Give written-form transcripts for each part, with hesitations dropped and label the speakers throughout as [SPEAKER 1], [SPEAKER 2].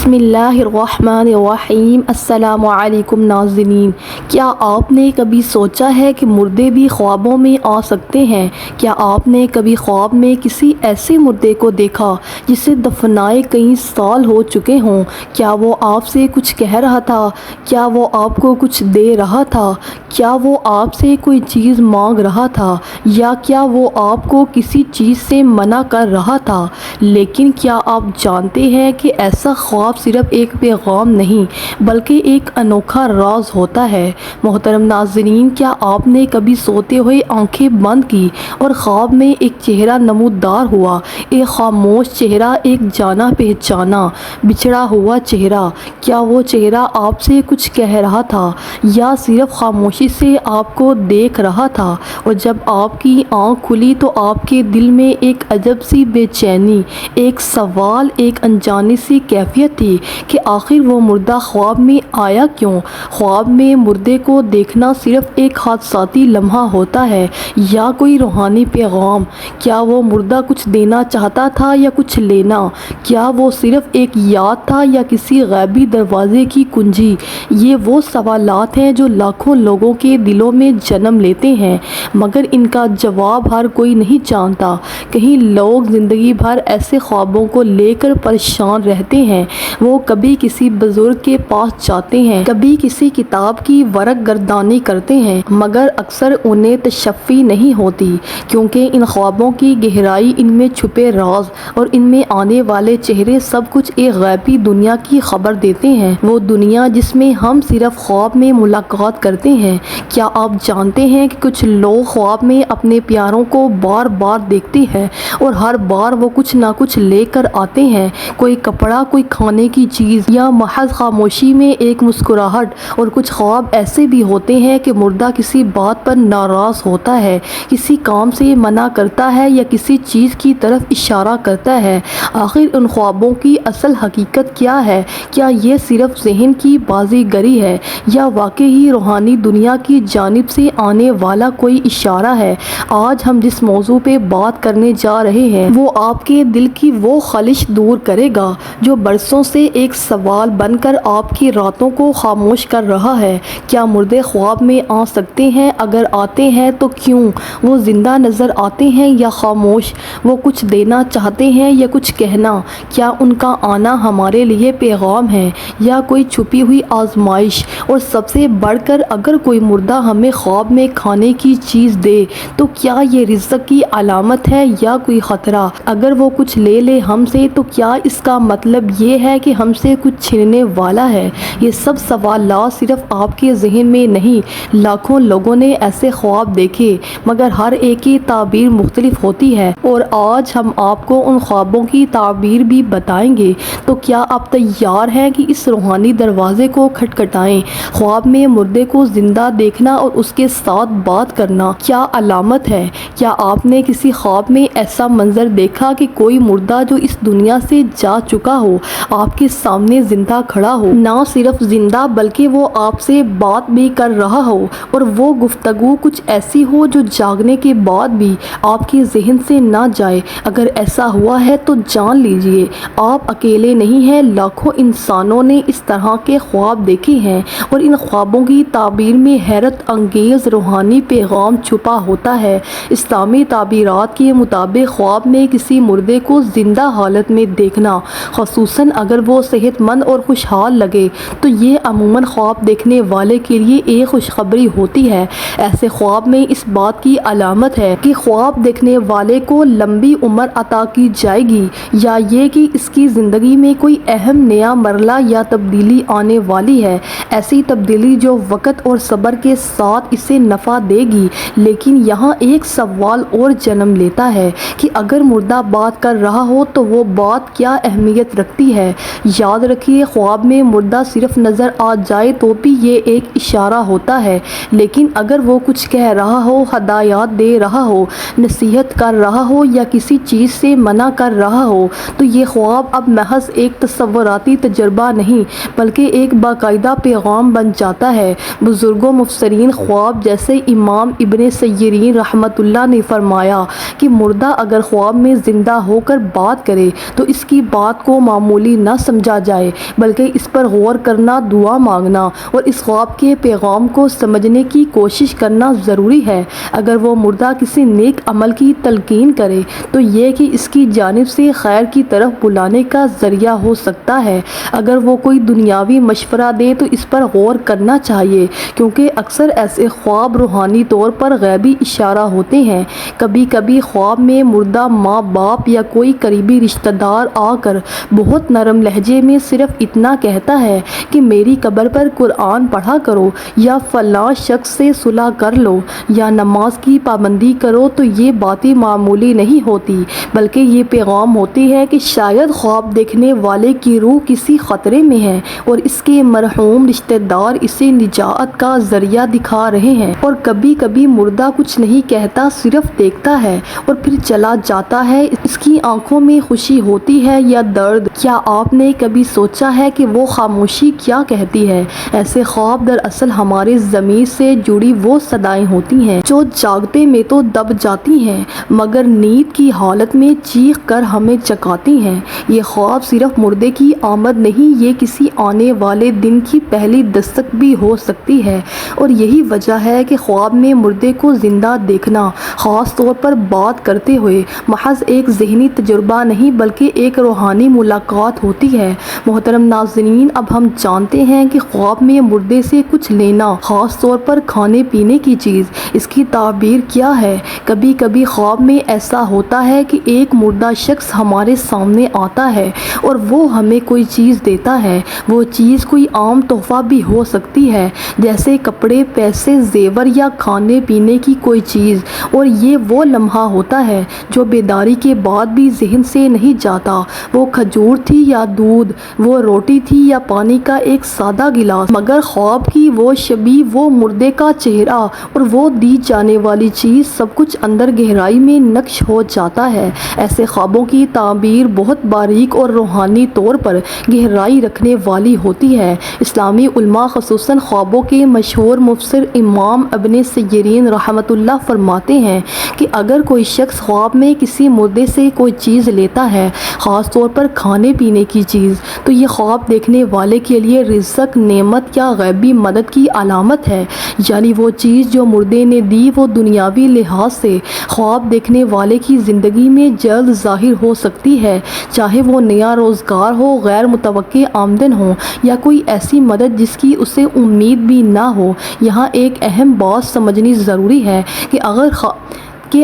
[SPEAKER 1] بسم اللہ الرحمن الرحیم۔ السلام علیکم ناظرین، کیا آپ نے کبھی سوچا ہے کہ مردے بھی خوابوں میں آ سکتے ہیں؟ کیا آپ نے کبھی خواب میں کسی ایسے مردے کو دیکھا جسے دفنائے کئی سال ہو چکے ہوں؟ کیا وہ آپ سے کچھ کہہ رہا تھا؟ کیا وہ آپ کو کچھ دے رہا تھا؟ کیا وہ آپ سے کوئی چیز مانگ رہا تھا؟ یا کیا وہ آپ کو کسی چیز سے منع کر رہا تھا؟ لیکن کیا آپ جانتے ہیں کہ ایسا خواب صرف ایک پیغام نہیں بلکہ ایک انوکھا راز ہوتا ہے؟ محترم ناظرین، کیا آپ نے کبھی سوتے ہوئے آنکھیں بند کی اور خواب میں ایک چہرہ نمودار ہوا، ایک خاموش چہرہ، ایک جانا پہچانا بچھڑا ہوا چہرہ؟ کیا وہ چہرہ آپ سے کچھ کہہ رہا تھا یا صرف خاموشی سے آپ کو دیکھ رہا تھا؟ اور جب آپ کی آنکھ کھلی تو آپ کے دل میں ایک عجب سی بے چینی، ایک سوال، ایک انجانی سی کیفیت تھی کہ آخر وہ مردہ خواب میں آیا کیوں؟ خواب میں مردے کو دیکھنا صرف ایک حادثاتی لمحہ ہوتا ہے یا کوئی روحانی پیغام؟ کیا وہ مردہ کچھ دینا چاہتا تھا یا کچھ لینا؟ کیا وہ صرف ایک یاد تھا یا کسی غیبی دروازے کی کنجی؟ یہ وہ سوالات ہیں جو لاکھوں لوگوں کے دلوں میں جنم لیتے ہیں، مگر ان کا جواب ہر کوئی نہیں جانتا۔ کہیں لوگ زندگی بھر ایسے خوابوں کو لے کر پریشان رہتے ہیں۔ وہ کبھی کسی بزرگ کے پاس جاتے ہیں، کبھی کسی کتاب کی ورق گردانی کرتے ہیں، مگر اکثر انہیں تشفی نہیں ہوتی، کیونکہ ان خوابوں کی گہرائی، ان میں چھپے راز اور ان میں آنے والے چہرے سب کچھ ایک غیبی دنیا کی خبر دیتے ہیں، وہ دنیا جس میں ہم صرف خواب میں ملاقات کرتے ہیں۔ کیا آپ جانتے ہیں کہ کچھ لوگ خواب میں اپنے پیاروں کو بار بار دیکھتے ہیں اور ہر بار وہ کچھ نہ کچھ لے کر آتے ہیں، کوئی کپڑا، کوئی کھانے کی چیز یا محض خاموشی میں ایک مسکراہٹ؟ اور کچھ خواب ایسے بھی ہوتے ہیں کہ مردہ کسی بات پر ناراض ہوتا ہے، کسی کام سے منع کرتا ہے یا کسی چیز کی طرف اشارہ کرتا ہے۔ آخر ان خوابوں کی اصل حقیقت کیا ہے؟ کیا یہ صرف ذہن کی بازی گری ہے یا واقعی روحانی دنیا کی جانب سے آنے والا کوئی اشارہ ہے؟ آج ہم جس موضوع پہ بات کرنے جا رہے ہیں وہ آپ کے دل کی وہ خلش دور کرے گا جو برسوں سے ایک سوال بن کر آپ کی راتوں کو خاموش کر رہا ہے۔ کیا مردے خواب میں آ سکتے ہیں؟ اگر آتے ہیں تو کیوں؟ وہ زندہ نظر آتے ہیں یا خاموش؟ وہ کچھ دینا چاہتے ہیں یا کچھ کہنا؟ کیا ان کا آنا ہمارے لیے پیغام ہے یا کوئی چھپی ہوئی آزمائش؟ اور سب سے بڑھ کر، اگر کوئی مردہ ہمیں خواب میں کھانے کی چیز دے تو کیا یہ رزق کی علامت ہے یا کوئی خطرہ؟ اگر وہ کچھ لے لے ہم سے تو کیا اس کا مطلب یہ ہے کہ ہم سے کچھ چھیننے والا ہے؟ یہ سب سوالات صرف آپ کے ذہن میں نہیں، لاکھوں لوگوں نے ایسے خواب دیکھے، مگر ہر ایک کی تعبیر مختلف ہوتی ہے، اور آج ہم آپ کو ان خوابوں کی تعبیر بھی بتائیں گے۔ تو کیا آپ تیار ہیں کہ اس روحانی دروازے کو کھٹکھٹائیں؟ خواب میں مردے کو زندہ دیکھنا اور اس کے ساتھ بات کرنا کیا علامت ہے؟ کیا آپ نے کسی خواب میں ایسا منظر دیکھا کہ کوئی مردہ جو اس دنیا سے جا چکا ہو آپ کے سامنے زندہ کھڑا ہو؟ نہ صرف زندہ بلکہ وہ آپ سے بات بھی کر رہا ہو، اور وہ گفتگو کچھ ایسی ہو جو جاگنے کے بعد بھی آپ کے ذہن سے نہ جائے۔ اگر ایسا ہوا ہے تو جان لیجئے آپ اکیلے نہیں ہیں، لاکھوں انسانوں نے اس طرح کے خواب دیکھے ہیں، اور ان خوابوں کی تعبیر میں حیرت انگیز روحانی پیغام چھپا ہوتا ہے۔ اسلامی تعبیرات کے مطابق خواب میں کسی مردے کو زندہ حالت میں دیکھنا، خصوصاً اگر وہ صحت مند اور خوشحال لگے، تو یہ عموماً خواب دیکھنے والے کے لیے ایک خوشخبری ہوتی ہے۔ ایسے خواب میں اس بات کی علامت ہے کہ خواب دیکھنے والے کو لمبی عمر عطا کی جائے گی، یا یہ کہ اس کی زندگی میں کوئی اہم نیا مرحلہ یا تبدیلی آنے والی ہے، ایسی تبدیلی جو وقت اور صبر کے ساتھ اسے نفع دے گی۔ لیکن یہاں ایک سوال اور جنم لیتا ہے کہ اگر مردہ بات کر رہا ہو تو وہ بات کیا اہمیت رکھتی ہے؟ یاد رکھیے، خواب میں مردہ صرف نظر آ جائے تو بھی یہ ایک اشارہ ہوتا ہے، لیکن اگر وہ کچھ کہہ رہا ہو، ہدایات دے رہا ہو، نصیحت کر رہا ہو یا کسی چیز سے منع کر رہا ہو، تو یہ خواب اب محض ایک تصوراتی تجربہ نہیں بلکہ ایک باقاعدہ پیغام بن جاتا ہے۔ بزرگوں مفسرین خواب جیسے امام ابن سیرین رحمۃ اللہ نے فرمایا کہ مردہ اگر خواب میں زندہ ہو کر بات کرے تو اس کی بات کو معمولی نہ نہ سمجھا جائے بلکہ اس پر غور کرنا، دعا مانگنا اور اس خواب کے پیغام کو سمجھنے کی کوشش کرنا ضروری ہے۔ اگر وہ مردہ کسی نیک عمل کی تلقین کرے تو یہ کہ اس کی جانب سے خیر کی طرف بلانے کا ذریعہ ہو سکتا ہے۔ اگر وہ کوئی دنیاوی مشورہ دے تو اس پر غور کرنا چاہیے، کیونکہ اکثر ایسے خواب روحانی طور پر غیبی اشارہ ہوتے ہیں۔ کبھی کبھی خواب میں مردہ ماں باپ یا کوئی قریبی رشتہ دار آ کر بہت نرم لہجے میں صرف اتنا کہتا ہے کہ میری قبر پر قرآن پڑھا کرو، یا فلاں شخص سے صلح کر لو، یا نماز کی پابندی کرو، تو یہ باتیں معمولی نہیں ہوتی، بلکہ یہ پیغام ہوتی ہے کہ شاید خواب دیکھنے والے کی روح کسی خطرے میں ہے اور اس کے مرحوم رشتہ دار اسے نجات کا ذریعہ دکھا رہے ہیں۔ اور کبھی کبھی مردہ کچھ نہیں کہتا، صرف دیکھتا ہے اور پھر چلا جاتا ہے۔ اس کی آنکھوں میں خوشی ہوتی ہے یا درد؟ کیا آپ نے کبھی سوچا ہے کہ وہ خاموشی کیا کہتی ہے؟ ایسے خواب دراصل ہمارے ضمیر سے جڑی وہ صدائیں ہوتی ہیں جو جاگتے میں تو دب جاتی ہیں مگر نیند کی حالت میں چیخ کر ہمیں جگاتی ہیں۔ یہ خواب صرف مردے کی آمد نہیں، یہ کسی آنے والے دن کی پہلی دستک بھی ہو سکتی ہے، اور یہی وجہ ہے کہ خواب میں مردے کو زندہ دیکھنا، خاص طور پر بات کرتے ہوئے، محض ایک ذہنی تجربہ نہیں بلکہ ایک روحانی ملاقات ہوتی ہے۔ محترم ناظرین، اب ہم جانتے ہیں کہ خواب میں مردے سے کچھ لینا، خاص طور پر کھانے پینے کی چیز، اس کی تعبیر کیا ہے۔ کبھی کبھی خواب میں ایسا ہوتا ہے کہ ایک مردہ شخص ہمارے سامنے آتا ہے اور وہ ہمیں کوئی چیز دیتا ہے۔ وہ چیز کوئی عام تحفہ بھی ہو سکتی ہے، جیسے کپڑے، پیسے، زیور یا کھانے پینے کی کوئی چیز، اور یہ وہ لمحہ ہوتا ہے جو بیداری کے بعد بھی ذہن سے نہیں جاتا۔ وہ کھجور تھی یا دودھ، وہ روٹی تھی یا پانی کا ایک سادہ گلاس، مگر خواب کی وہ شبیہ، وہ مردے کا چہرہ اور وہ دی جانے والی چیز، سب کچھ اندر گہرائی میں نقش ہو جاتا ہے۔ ایسے خوابوں کی تعبیر بہت باریک اور روحانی طور پر گہرائی رکھنے والی ہوتی ہے۔ اسلامی علماء خصوصاً خوابوں کے مشہور مفسر امام ابن سیرین رحمۃ اللہ فرماتے ہیں کہ اگر کوئی شخص خواب میں کسی مردے سے کوئی چیز لیتا ہے، خاص طور پر کھانے پینے کی چیز، تو یہ خواب دیکھنے والے کے لیے رزق، نعمت یا غیبی مدد کی علامت ہے۔ یعنی وہ چیز جو مردے نے دی وہ دنیاوی لحاظ سے خواب دیکھنے والے کی زندگی میں جلد ظاہر ہو سکتی ہے، چاہے وہ نیا روزگار ہو، غیر متوقع آمدن ہو، یا کوئی ایسی مدد جس کی اسے امید بھی نہ ہو۔ یہاں ایک اہم بات سمجھنی ضروری ہے کہ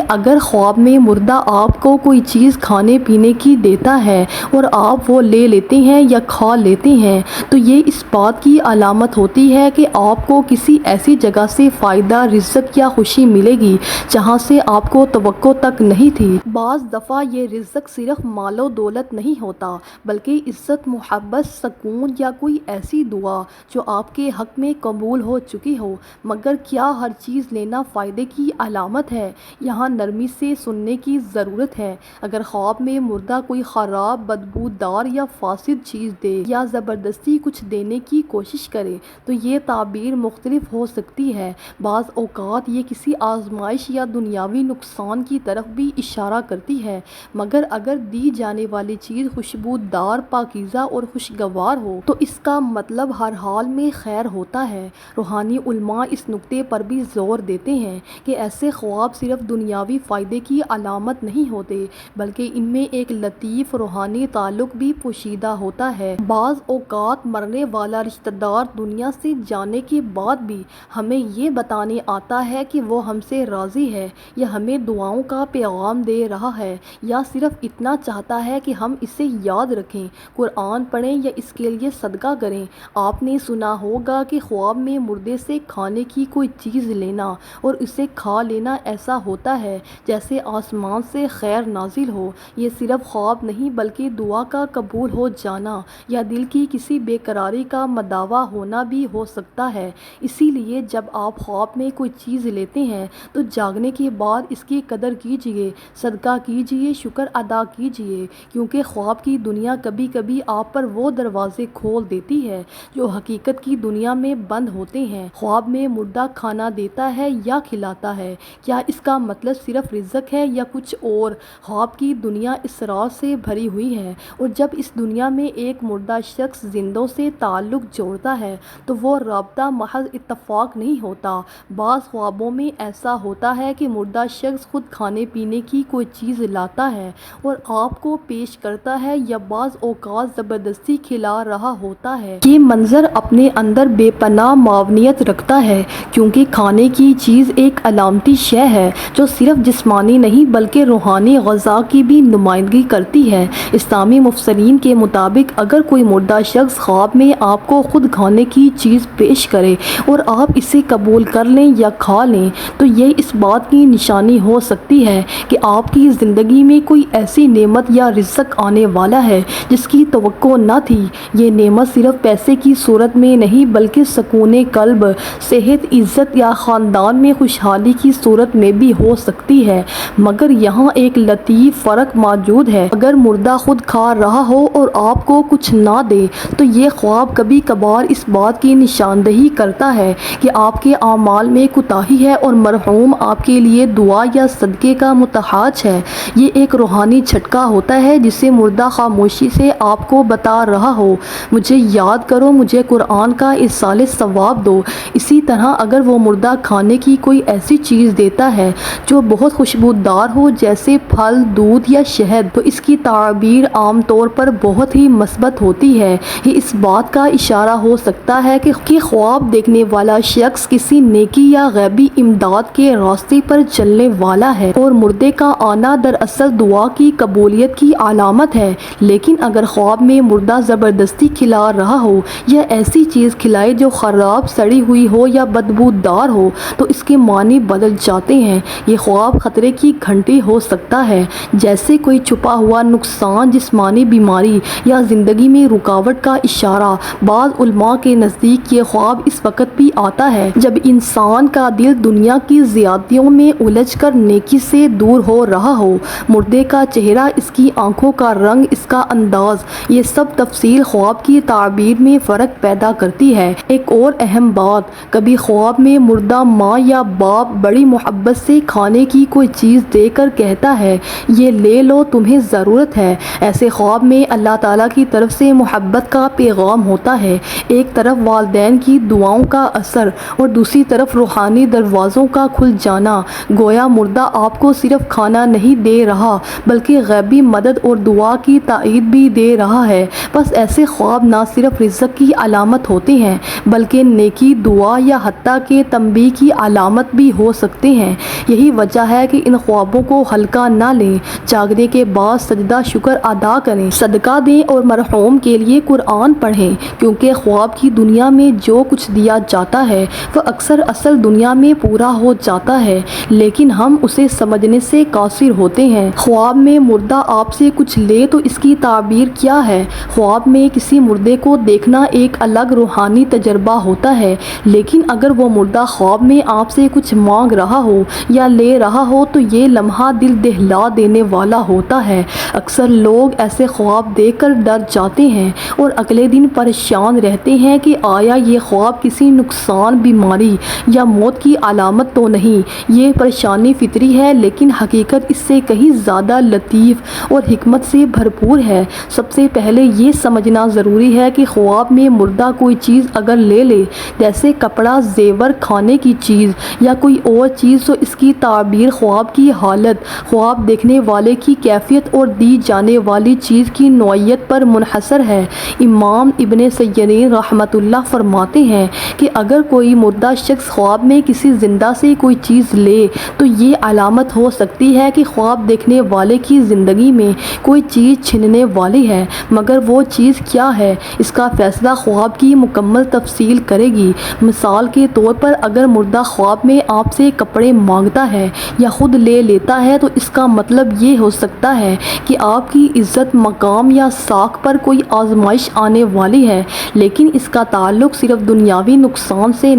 [SPEAKER 1] اگر خواب میں مردہ آپ کو کوئی چیز کھانے پینے کی دیتا ہے اور آپ وہ لے لیتے ہیں یا کھا لیتے ہیں، تو یہ اس بات کی علامت ہوتی ہے کہ آپ کو کسی ایسی جگہ سے فائدہ، رزق یا خوشی ملے گی جہاں سے آپ کو توقع تک نہیں تھی۔ بعض دفعہ یہ رزق صرف مال و دولت نہیں ہوتا بلکہ عزت، محبت، سکون یا کوئی ایسی دعا جو آپ کے حق میں قبول ہو چکی ہو۔ مگر کیا ہر چیز لینا فائدے کی علامت ہے؟ یہاں نرمی سے سننے کی ضرورت ہے۔ اگر خواب میں مردہ کوئی خراب، بدبودار یا فاسد چیز دے یا زبردستی کچھ دینے کی کوشش کرے تو یہ تعبیر مختلف ہو سکتی ہے۔ بعض اوقات یہ کسی آزمائش یا دنیاوی نقصان کی طرف بھی اشارہ کرتی ہے، مگر اگر دی جانے والی چیز خوشبودار، پاکیزہ اور خوشگوار ہو تو اس کا مطلب ہر حال میں خیر ہوتا ہے۔ روحانی علماء اس نقطے پر بھی زور دیتے ہیں کہ ایسے خواب صرف دنیاوی فائدے کی علامت نہیں ہوتے بلکہ ان میں ایک لطیف روحانی تعلق بھی پوشیدہ ہوتا ہے۔ بعض اوقات مرنے والا رشتہ دار دنیا سے جانے کے بعد بھی ہمیں یہ بتانے آتا ہے کہ وہ ہم سے راضی ہے، یا ہمیں دعاؤں کا پیغام دے رہا ہے، یا صرف اتنا چاہتا ہے کہ ہم اسے یاد رکھیں، قرآن پڑھیں یا اس کے لیے صدقہ کریں۔ آپ نے سنا ہوگا کہ خواب میں مردے سے کھانے کی کوئی چیز لینا اور اسے کھا لینا ایسا ہوتا ہے جیسے آسمان سے خیر نازل ہو۔ یہ صرف خواب نہیں بلکہ دعا کا قبول ہو جانا یا دل کی کسی بے قراری کا مداوا ہونا بھی ہو سکتا ہے۔ اسی لیے جب آپ خواب میں کوئی چیز لیتے ہیں تو جاگنے کے بعد اس کی قدر کیجیے، صدقہ کیجیے، شکر ادا کیجیے، کیونکہ خواب کی دنیا کبھی کبھی آپ پر وہ دروازے کھول دیتی ہے جو حقیقت کی دنیا میں بند ہوتے ہیں۔ خواب میں مردہ کھانا دیتا ہے یا کھلاتا ہے، کیا اس کا مطلب مطلب صرف رزق ہے یا کچھ اور؟ خواب کی دنیا اسرار سے بھری ہوئی ہے، اور جب اس دنیا میں ایک مردہ شخص زندوں سے تعلق جوڑتا ہے تو وہ رابطہ محض اتفاق نہیں ہوتا۔ بعض خوابوں میں ایسا ہوتا ہے کہ مردہ شخص خود کھانے پینے کی کوئی چیز لاتا ہے اور آپ کو پیش کرتا ہے، یا بعض اوقات زبردستی کھلا رہا ہوتا ہے۔ یہ منظر اپنے اندر بے پناہ معاونیت رکھتا ہے، کیونکہ کھانے کی چیز ایک علامتی شے ہے جو صرف جسمانی نہیں بلکہ روحانی غذا کی بھی نمائندگی کرتی ہے۔ اسلامی مفسرین کے مطابق اگر کوئی مردہ شخص خواب میں آپ کو خود کھانے کی چیز پیش کرے اور آپ اسے قبول کر لیں یا کھا لیں تو یہ اس بات کی نشانی ہو سکتی ہے کہ آپ کی زندگی میں کوئی ایسی نعمت یا رزق آنے والا ہے جس کی توقع نہ تھی۔ یہ نعمت صرف پیسے کی صورت میں نہیں بلکہ سکون قلب، صحت، عزت یا خاندان میں خوشحالی کی صورت میں بھی ہو سکتی ہے۔ مگر یہاں ایک لطیف فرق موجود ہے۔ اگر مردہ خود کھا رہا ہو اور آپ کو کچھ نہ دے تو یہ خواب کبھی کبھار اس بات کی نشاندہی کرتا ہے کہ آپ کے اعمال میں کوتاہی ہے اور مرحوم آپ کے لیے دعا یا صدقے کا محتاج ہے۔ یہ ایک روحانی جھٹکا ہوتا ہے جسے مردہ خاموشی سے آپ کو بتا رہا ہو، مجھے یاد کرو، مجھے قرآن کا ایصال ثواب دو۔ اسی طرح اگر وہ مردہ کھانے کی کوئی ایسی چیز دیتا ہے جو بہت خوشبودار ہو جیسے پھل، دودھ یا شہد، تو اس کی تعبیر عام طور پر بہت ہی مثبت ہوتی ہے۔ یہ اس بات کا اشارہ ہو سکتا ہے کہ خواب دیکھنے والا شخص کسی نیکی یا غیبی امداد کے راستے پر چلنے والا ہے، اور مردے کا آنا دراصل دعا کی قبولیت کی علامت ہے۔ لیکن اگر خواب میں مردہ زبردستی کھلا رہا ہو یا ایسی چیز کھلائے جو خراب، سڑی ہوئی ہو یا بدبودار ہو تو اس کے معنی بدل جاتے ہیں۔ یہ خواب خطرے کی گھنٹی ہو سکتا ہے، جیسے کوئی چھپا ہوا نقصان، جسمانی بیماری یا زندگی میں رکاوٹ کا اشارہ۔ بعض علماء کے نزدیک یہ خواب اس وقت بھی آتا ہے جب انسان کا دل دنیا کی زیادتیوں میں الجھ کر نیکی سے دور ہو رہا ہو۔ مردے کا چہرہ، اس کی آنکھوں کا رنگ، اس کا انداز، یہ سب تفصیل خواب کی تعبیر میں فرق پیدا کرتی ہے۔ ایک اور اہم بات، کبھی خواب میں مردہ ماں یا باپ بڑی محبت سے کھانے کی کوئی چیز دے کر کہتا ہے، یہ لے لو، تمہیں ضرورت ہے۔ ایسے خواب میں اللہ تعالیٰ کی طرف سے محبت کا پیغام ہوتا ہے۔ ایک طرف والدین کی دعاؤں کا اثر اور دوسری طرف روحانی دروازوں کا کھل جانا، گویا مردہ آپ کو صرف کھانا نہیں دے رہا بلکہ غیبی مدد اور دعا کی تائید بھی دے رہا ہے۔ بس ایسے خواب نہ صرف رزق کی علامت ہوتے ہیں بلکہ نیکی، دعا یا حتیٰ کہ تنبیہ کی علامت بھی ہو سکتے ہیں۔ یہی وجہ ہے کہ ان خوابوں کو ہلکا نہ لیں۔ جاگنے کے بعد سجدہ شکر ادا کریں، صدقہ دیں اور مرحوم کے لیے قرآن پڑھیں، کیونکہ خواب کی دنیا میں جو کچھ دیا جاتا ہے وہ اکثر اصل دنیا میں پورا ہو جاتا ہے، لیکن ہم اسے سمجھنے سے قاصر ہوتے ہیں۔ خواب میں مردہ آپ سے کچھ لے تو اس کی تعبیر کیا ہے؟ خواب میں کسی مردے کو دیکھنا ایک الگ روحانی تجربہ ہوتا ہے، لیکن اگر وہ مردہ خواب میں آپ سے کچھ مانگ رہا ہو یا لے رہا ہو تو یہ لمحہ دل دہلا دینے والا ہوتا ہے۔ اکثر لوگ ایسے خواب دیکھ کر ڈر جاتے ہیں اور اگلے دن پریشان رہتے ہیں کہ آیا یہ خواب کسی نقصان، بیماری یا موت کی علامت تو نہیں۔ یہ پریشانی فطری ہے، لیکن حقیقت اس سے کہیں زیادہ لطیف اور حکمت سے بھرپور ہے۔ سب سے پہلے یہ سمجھنا ضروری ہے کہ خواب میں مردہ کوئی چیز اگر لے لے، جیسے کپڑا، زیور، کھانے کی چیز یا کوئی اور چیز، تو اس کی تعبیر خواب کی حالت، خواب دیکھنے والے کی کیفیت اور دی جانے والی چیز کی نوعیت پر منحصر ہے۔ امام ابن سیرین رحمۃ اللہ فرماتے ہیں کہ اگر کوئی مردہ شخص خواب میں کسی زندہ سے کوئی چیز لے تو یہ علامت ہو سکتی ہے کہ خواب دیکھنے والے کی زندگی میں کوئی چیز چھننے والی ہے، مگر وہ چیز کیا ہے اس کا فیصلہ خواب کی مکمل تفصیل کرے گی۔ مثال کے طور پر اگر مردہ خواب میں آپ سے کپڑے مانگتا ہے یا خود لے لیتا ہے تو اس کا مطلب یہ ہو سکتا ہے کہ آپ کی عزت، مقام یا ساکھ پر کوئی آزمائش آنے والی ہے، لیکن اس کا تعلق صرف دنیاوی نقصان سے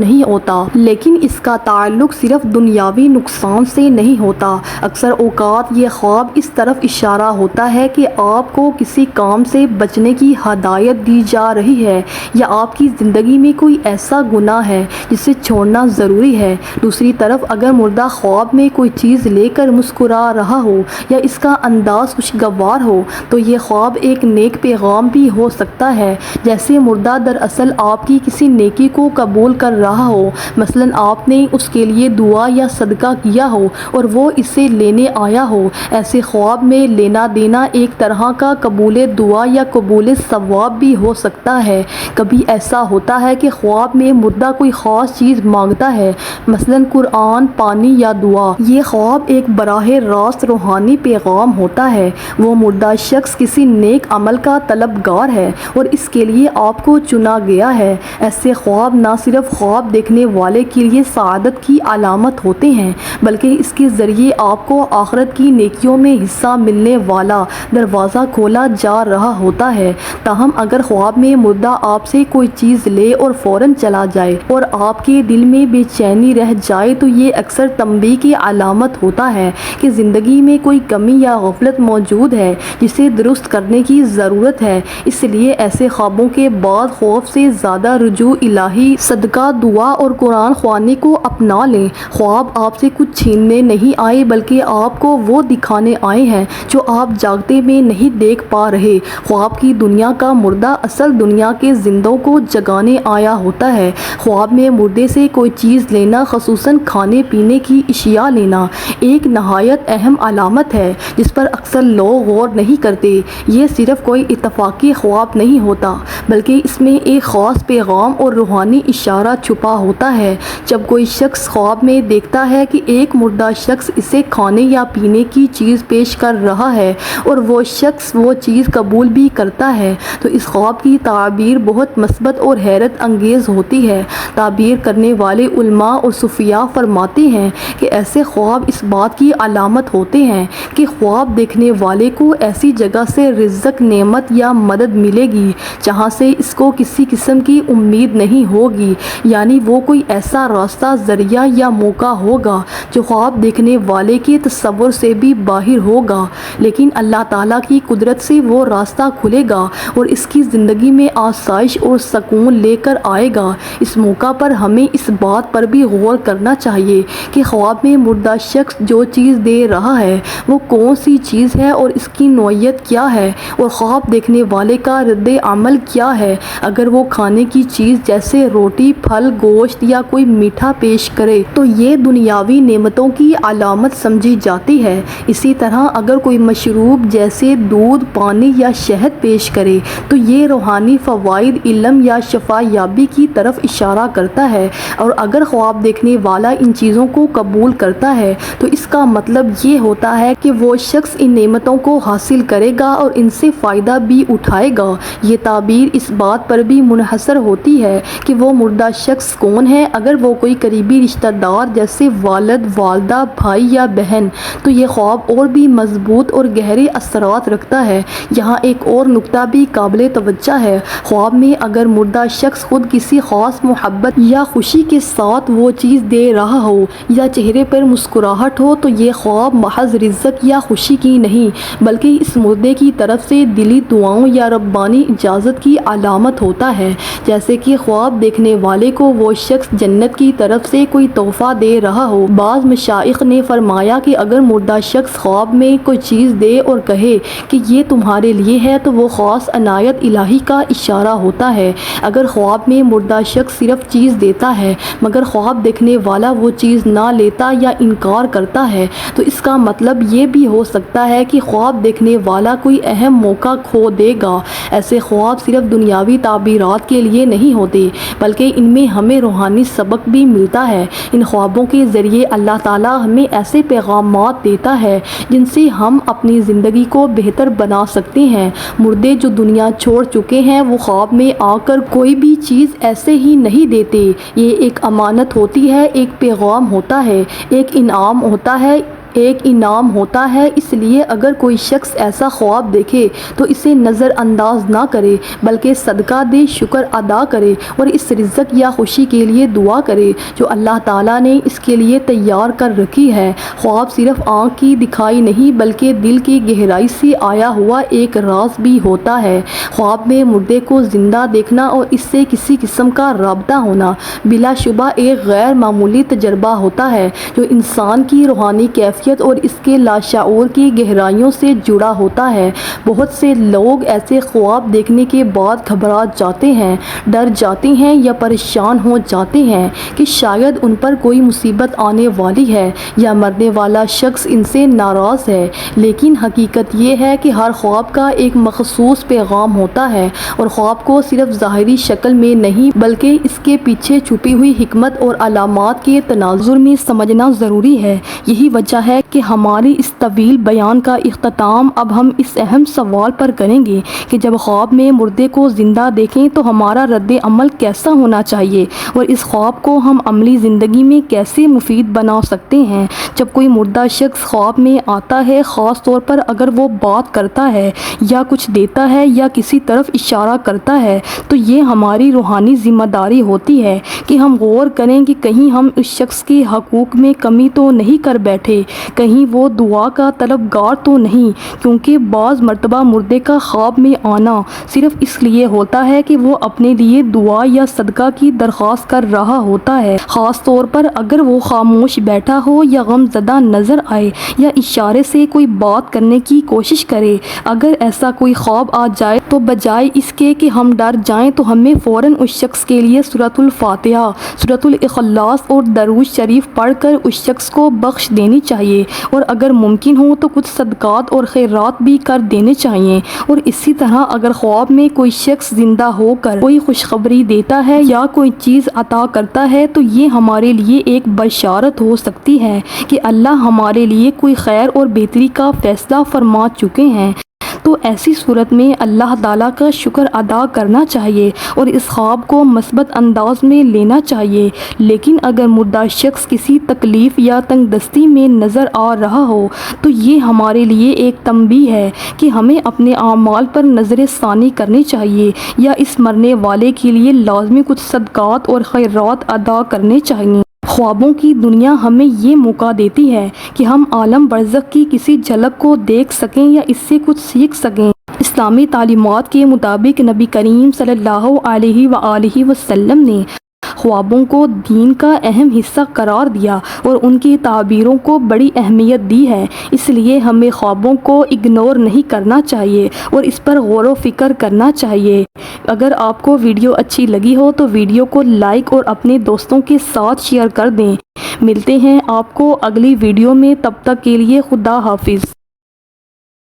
[SPEAKER 1] نہیں ہوتا۔ اکثر اوقات یہ خواب اس طرف اشارہ ہوتا ہے کہ آپ کو کسی کام سے بچنے کی ہدایت دی جا رہی ہے یا آپ کی زندگی میں کوئی ایسا گناہ ہے جسے چھوڑنا ضروری ہے۔ دوسری طرف اگر مردہ خواب خواب میں کوئی چیز لے کر مسکرا رہا ہو یا اس کا انداز خوشگوار ہو تو یہ خواب ایک نیک پیغام بھی ہو سکتا ہے۔ جیسے مردہ دراصل آپ کی کسی نیکی کو قبول کر رہا ہو، مثلا آپ نے اس کے لیے دعا یا صدقہ کیا ہو اور وہ اسے لینے آیا ہو۔ ایسے خواب میں لینا دینا ایک طرح کا قبول دعا یا قبول ثواب بھی ہو سکتا ہے۔ کبھی ایسا ہوتا ہے کہ خواب میں مردہ کوئی خاص چیز مانگتا ہے، مثلا قرآن، پانی یا دعا۔ یہ خواب ایک براہ راست روحانی پیغام ہوتا ہے۔ وہ مردہ شخص کسی نیک عمل کا طلبگار ہے اور اس کے لیے آپ کو چنا گیا ہے۔ ایسے خواب نہ صرف خواب دیکھنے والے کے لیے سعادت کی علامت ہوتے ہیں بلکہ اس کے ذریعے آپ کو آخرت کی نیکیوں میں حصہ ملنے والا دروازہ کھولا جا رہا ہوتا ہے۔ تاہم اگر خواب میں مردہ آپ سے کوئی چیز لے اور فوراً چلا جائے اور آپ کے دل میں بے چینی رہ جائے تو یہ اکثر تنبیہ کی علامت ہوتا ہے کہ زندگی میں کوئی کمی یا غفلت موجود ہے جسے درست کرنے کی ضرورت ہے۔ اس لیے ایسے خوابوں کے بعد خوف سے زیادہ رجوع الہی، صدقہ، دعا اور قرآن خوانی کو اپنا لیں۔ خواب آپ سے کچھ چھیننے نہیں آئے بلکہ آپ کو وہ دکھانے آئے ہیں جو آپ جاگتے میں نہیں دیکھ پا رہے۔ خواب کی دنیا کا مردہ اصل دنیا کے زندوں کو جگانے آیا ہوتا ہے۔ خواب میں مردے سے کوئی چیز لینا، خصوصاً کھانے پینے کی اشیاء لینا، ایک نہایت اہم علامت ہے جس پر اکثر لوگ غور نہیں کرتے۔ یہ صرف کوئی اتفاقی خواب نہیں ہوتا بلکہ اس میں ایک خاص پیغام اور روحانی اشارہ چھپا ہوتا ہے۔ جب کوئی شخص خواب میں دیکھتا ہے کہ ایک مردہ شخص اسے کھانے یا پینے کی چیز پیش کر رہا ہے اور وہ شخص وہ چیز قبول بھی کرتا ہے تو اس خواب کی تعبیر بہت مثبت اور حیرت انگیز ہوتی ہے۔ تعبیر کرنے والے علماء اور صوفیاء فرماتے ہیں کہ ایسے خواب اس بات کی علامت ہوتے ہیں کہ خواب دیکھنے والے کو ایسی جگہ سے رزق، نعمت یا مدد ملے گی جہاں سے اس کو کسی قسم کی امید نہیں ہوگی، یعنی وہ کوئی ایسا راستہ، ذریعہ یا موقع ہوگا جو خواب دیکھنے والے کے تصور سے بھی باہر ہوگا، لیکن اللہ تعالیٰ کی قدرت سے وہ راستہ کھلے گا اور اس کی زندگی میں آسائش اور سکون لے کر آئے گا۔ اس موقع پر ہمیں اس بات پر بھی غور کرنا چاہیے کہ خواب میں مردہ شخص جو چیز دے رہا ہے وہ کون سی چیز ہے اور اس کی نوعیت کیا ہے، اور خواب دیکھنے والے کا رد عمل کیا ہے۔ اگر وہ کھانے کی چیز جیسے روٹی، پھل، گوشت یا کوئی میٹھا پیش کرے تو یہ دنیاوی نعمتوں کی علامت سمجھی جاتی ہے۔ اسی طرح اگر کوئی مشروب جیسے دودھ، پانی یا شہد پیش کرے تو یہ روحانی فوائد، علم یا شفا یابی کی طرف اشارہ کرتا ہے، اور اگر خواب دیکھنے والا ان چیزوں کو قبول کرتا ہے تو اس کا مطلب یہ ہوتا ہے کہ وہ شخص ان نعمتوں کو حاصل کرے گا اور ان سے فائدہ بھی اٹھائے گا۔ یہ تعبیر اس بات پر بھی منحصر ہوتی ہے کہ وہ مردہ شخص کون ہے۔ اگر وہ کوئی قریبی رشتہ دار جیسے والد، والدہ، بھائی یا بہن تو یہ خواب اور بھی مضبوط اور گہرے اثرات رکھتا ہے۔ یہاں ایک اور نکتہ بھی قابل توجہ ہے۔ خواب میں اگر مردہ شخص خود کسی خاص محبت یا خوشی کے ساتھ وہ چیز دے رہا ہو یا چہرے پر مسکراہٹ ہو تو یہ خواب محض رزق یا خوشی کی نہیں بلکہ اس مردے کی طرف سے دلی دعاؤں یا ربانی اجازت کی علامت ہوتا ہے۔ جیسے کہ خواب دیکھنے والے کو وہ شخص جنت کی طرف سے کوئی تحفہ دے رہا ہو۔ بعض مشائخ نے فرمایا کہ اگر مردہ شخص خواب میں کوئی چیز دے اور کہے کہ یہ تمہارے لیے ہے تو وہ خاص عنایت الہی کا اشارہ ہوتا ہے۔ اگر خواب میں مردہ شخص صرف چیز دیتا ہے مگر خواب دیکھنے والا وہ چیز نہ لیتا یا انکار کرتا ہے تو اس کا مطلب یہ بھی ہو سکتا ہے کہ خواب دیکھنے والا کوئی اہم موقع کھو دے گا۔ ایسے خواب صرف دنیاوی تعبیرات کے لیے نہیں ہوتے بلکہ ان میں ہمیں روحانی سبق بھی ملتا ہے۔ ان خوابوں کے ذریعے اللہ تعالیٰ ہمیں ایسے پیغامات دیتا ہے جن سے ہم اپنی زندگی کو بہتر بنا سکتے ہیں۔ مردے جو دنیا چھوڑ چکے ہیں وہ خواب میں آ کر کوئی بھی چیز ایسے ہی نہیں دیتے۔ یہ ایک امانت ہوتی ہے، ایک پیغام ہوتا ہے، ایک انعام ہوتا ہے۔ ایک انعام ہوتا ہے، اس لیے اگر کوئی شخص ایسا خواب دیکھے تو اسے نظر انداز نہ کرے بلکہ صدقہ دے، شکر ادا کرے اور اس رزق یا خوشی کے لیے دعا کرے جو اللہ تعالیٰ نے اس کے لیے تیار کر رکھی ہے۔ خواب صرف آنکھ کی دکھائی نہیں بلکہ دل کی گہرائی سے آیا ہوا ایک راز بھی ہوتا ہے۔ خواب میں مردے کو زندہ دیکھنا اور اس سے کسی قسم کا رابطہ ہونا بلا شبہ ایک غیر معمولی تجربہ ہوتا ہے جو انسان کی روحانی کیفیت اور اس کے لاشعور کی گہرائیوں سے جڑا ہوتا ہے۔ بہت سے لوگ ایسے خواب دیکھنے کے بعد گھبرا جاتے ہیں، ڈر جاتے ہیں یا پریشان ہو جاتے ہیں کہ شاید ان پر کوئی مصیبت آنے والی ہے یا مرنے والا شخص ان سے ناراض ہے، لیکن حقیقت یہ ہے کہ ہر خواب کا ایک مخصوص پیغام ہوتا ہے اور خواب کو صرف ظاہری شکل میں نہیں بلکہ اس کے پیچھے چھپی ہوئی حکمت اور علامات کے تناظر میں سمجھنا ضروری ہے۔ یہی وجہ ہے کہ ہماری اس طویل بیان کا اختتام اب ہم اس اہم سوال پر کریں گے کہ جب خواب میں مردے کو زندہ دیکھیں تو ہمارا رد عمل کیسا ہونا چاہیے اور اس خواب کو ہم عملی زندگی میں کیسے مفید بنا سکتے ہیں۔ جب کوئی مردہ شخص خواب میں آتا ہے، خاص طور پر اگر وہ بات کرتا ہے یا کچھ دیتا ہے یا کسی طرف اشارہ کرتا ہے، تو یہ ہماری روحانی ذمہ داری ہوتی ہے کہ ہم غور کریں کہ کہیں ہم اس شخص کے حقوق میں کمی تو نہیں کر بیٹھے، کہیں وہ دعا کا طلبگار تو نہیں، کیونکہ بعض مرتبہ مردے کا خواب میں آنا صرف اس لیے ہوتا ہے کہ وہ اپنے لیے دعا یا صدقہ کی درخواست کر رہا ہوتا ہے، خاص طور پر اگر وہ خاموش بیٹھا ہو یا غم زدہ نظر آئے یا اشارے سے کوئی بات کرنے کی کوشش کرے۔ اگر ایسا کوئی خواب آ جائے تو بجائے اس کے کہ ہم ڈر جائیں تو ہمیں فوراً اس شخص کے لیے سورۃ الفاتحہ، سورۃ الاخلاص اور درود شریف پڑھ کر اس شخص کو بخش دینی چاہیے اور اگر ممکن ہو تو کچھ صدقات اور خیرات بھی کر دینے چاہیے۔ اور اسی طرح اگر خواب میں کوئی شخص زندہ ہو کر کوئی خوشخبری دیتا ہے یا کوئی چیز عطا کرتا ہے تو یہ ہمارے لیے ایک بشارت ہو سکتی ہے کہ اللہ ہمارے لیے کوئی خیر اور بہتری کا فیصلہ فرما چکے ہیں۔ تو ایسی صورت میں اللہ تعالیٰ کا شکر ادا کرنا چاہیے اور اس خواب کو مثبت انداز میں لینا چاہیے۔ لیکن اگر مردہ شخص کسی تکلیف یا تنگ دستی میں نظر آ رہا ہو تو یہ ہمارے لیے ایک تنبیہ ہے کہ ہمیں اپنے اعمال پر نظر ثانی کرنی چاہیے یا اس مرنے والے کے لیے لازمی کچھ صدقات اور خیرات ادا کرنے چاہیے۔ خوابوں کی دنیا ہمیں یہ موقع دیتی ہے کہ ہم عالم برزخ کی کسی جھلک کو دیکھ سکیں یا اس سے کچھ سیکھ سکیں۔ اسلامی تعلیمات کے مطابق نبی کریم صلی اللہ علیہ وآلہ وسلم نے خوابوں کو دین کا اہم حصہ قرار دیا اور ان کی تعبیروں کو بڑی اہمیت دی ہے، اس لیے ہمیں خوابوں کو اگنور نہیں کرنا چاہیے اور اس پر غور و فکر کرنا چاہیے۔ اگر آپ کو ویڈیو اچھی لگی ہو تو ویڈیو کو لائک اور اپنے دوستوں کے ساتھ شیئر کر دیں۔ ملتے ہیں آپ کو اگلی ویڈیو میں، تب تک کے لیے خدا حافظ۔